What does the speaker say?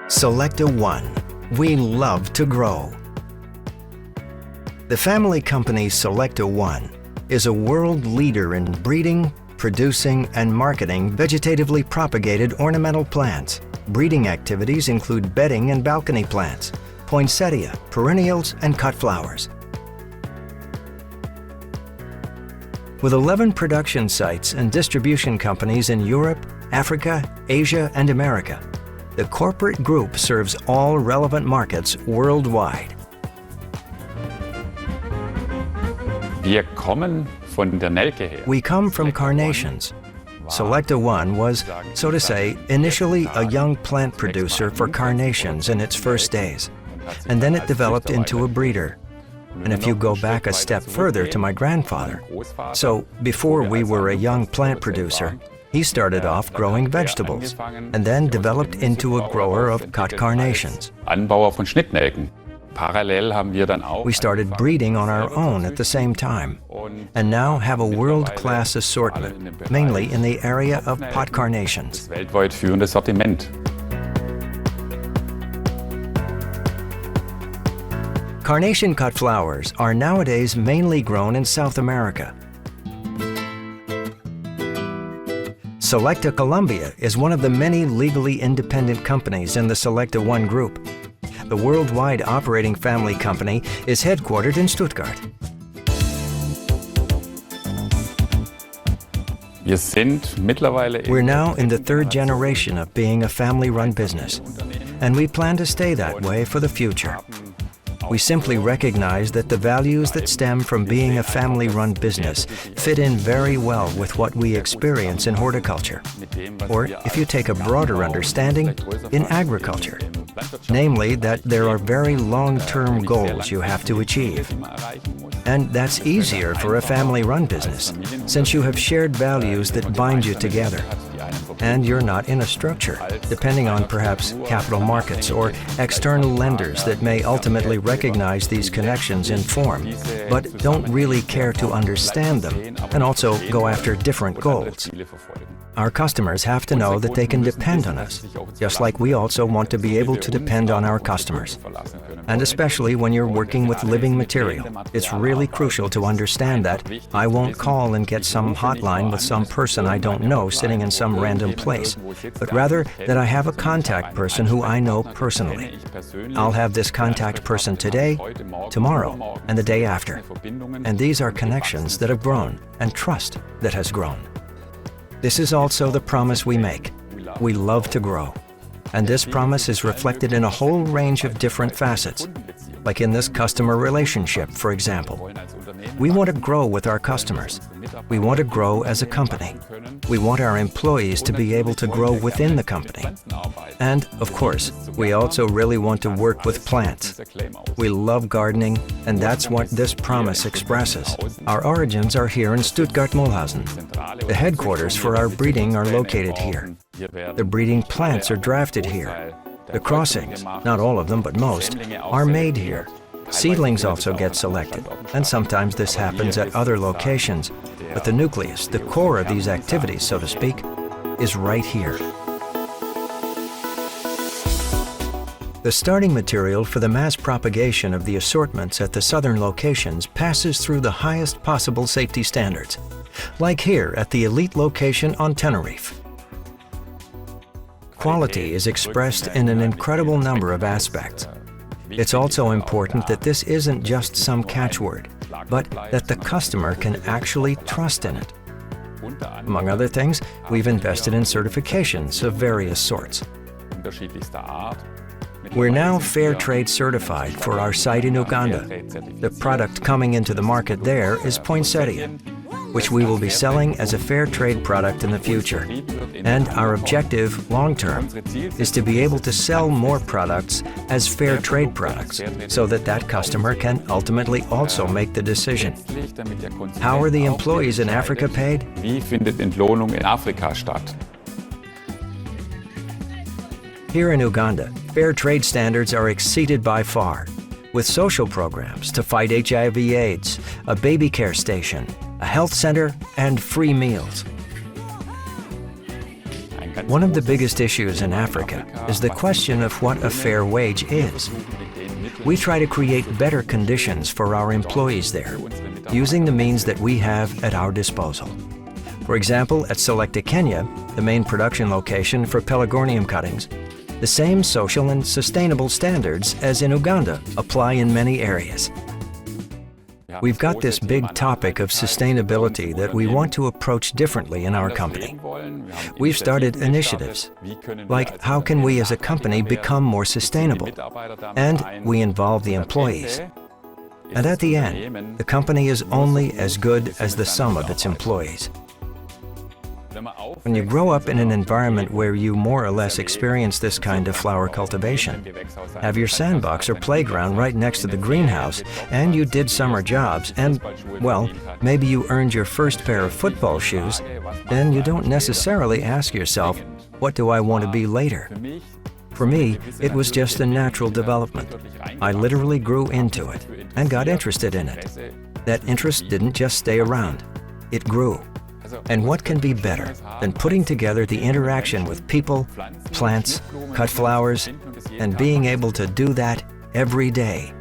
Selecta 1. We love to grow. The family company Selecta 1 is a world leader in breeding, producing, and marketing vegetatively propagated ornamental plants. Breeding activities include bedding and balcony plants, poinsettia, perennials, and cut flowers. With 11 production sites and distribution companies in Europe, Africa, Asia, and America, the corporate group serves all relevant markets worldwide. We come from carnations. Selecta 1 was, so to say, initially a young plant producer for carnations in its first days, and then it developed into a breeder. And if you go back a step further to my grandfather, so before we were a young plant producer, he started off growing vegetables and then developed into a grower of cut carnations. We started breeding on our own at the same time and now have a world-class assortment, mainly in the area of pot carnations. Carnation cut flowers are nowadays mainly grown in South America. Selecta Colombia is one of the many legally independent companies in the Selecta 1 group. The worldwide operating family company is headquartered in Stuttgart. We're now in the third generation of being a family-run business, and we plan to stay that way for the future. We simply recognize that the values that stem from being a family-run business fit in very well with what we experience in horticulture, or if you take a broader understanding, in agriculture. Namely, that there are very long-term goals you have to achieve. And that's easier for a family-run business, since you have shared values that bind you together. And you're not in a structure, depending on perhaps capital markets or external lenders that may ultimately recognize these connections in form, but don't really care to understand them and also go after different goals. Our customers have to know that they can depend on us, just like we also want to be able to depend on our customers. And especially when you're working with living material, it's really crucial to understand that I won't call and get some hotline with some person I don't know sitting in some random place, but rather that I have a contact person who I know personally. I'll have this contact person today, tomorrow, and the day after. And these are connections that have grown and trust that has grown. This is also the promise we make. We love to grow. And this promise is reflected in a whole range of different facets, like in this customer relationship, for example. We want to grow with our customers. We want to grow as a company. We want our employees to be able to grow within the company. And, of course, we also really want to work with plants. We love gardening, and that's what this promise expresses. Our origins are here in Stuttgart-Mühlhausen. The headquarters for our breeding are located here. The breeding plants are drafted here. The crossings, not all of them but most, are made here. Seedlings also get selected, and sometimes this happens at other locations, but the nucleus, the core of these activities, so to speak, is right here. The starting material for the mass propagation of the assortments at the southern locations passes through the highest possible safety standards, like here at the elite location on Tenerife. Quality is expressed in an incredible number of aspects. It's also important that this isn't just some catchword, but that the customer can actually trust in it. Among other things, we've invested in certifications of various sorts. We're now Fair Trade certified for our site in Uganda. The product coming into the market there is poinsettia, which we will be selling as a fair trade product in the future. And our objective, long-term, is to be able to sell more products as fair trade products, so that that customer can ultimately also make the decision. How are the employees in Africa paid? Here in Uganda, fair trade standards are exceeded by far, with social programs to fight HIV/AIDS, a baby care station, a health center, and free meals. One of the biggest issues in Africa is the question of what a fair wage is. We try to create better conditions for our employees there, using the means that we have at our disposal. For example, at Selecta, Kenya, the main production location for pelargonium cuttings, the same social and sustainable standards as in Uganda apply in many areas. We've got this big topic of sustainability that we want to approach differently in our company. We've started initiatives, like how can we as a company become more sustainable? And we involve the employees. And at the end, the company is only as good as the sum of its employees. When you grow up in an environment where you more or less experience this kind of flower cultivation, have your sandbox or playground right next to the greenhouse, and you did summer jobs, and, well, maybe you earned your first pair of football shoes, then you don't necessarily ask yourself, what do I want to be later? For me, it was just a natural development. I literally grew into it and got interested in it. That interest didn't just stay around, it grew. And what can be better than putting together the interaction with people, plants, cut flowers, and being able to do that every day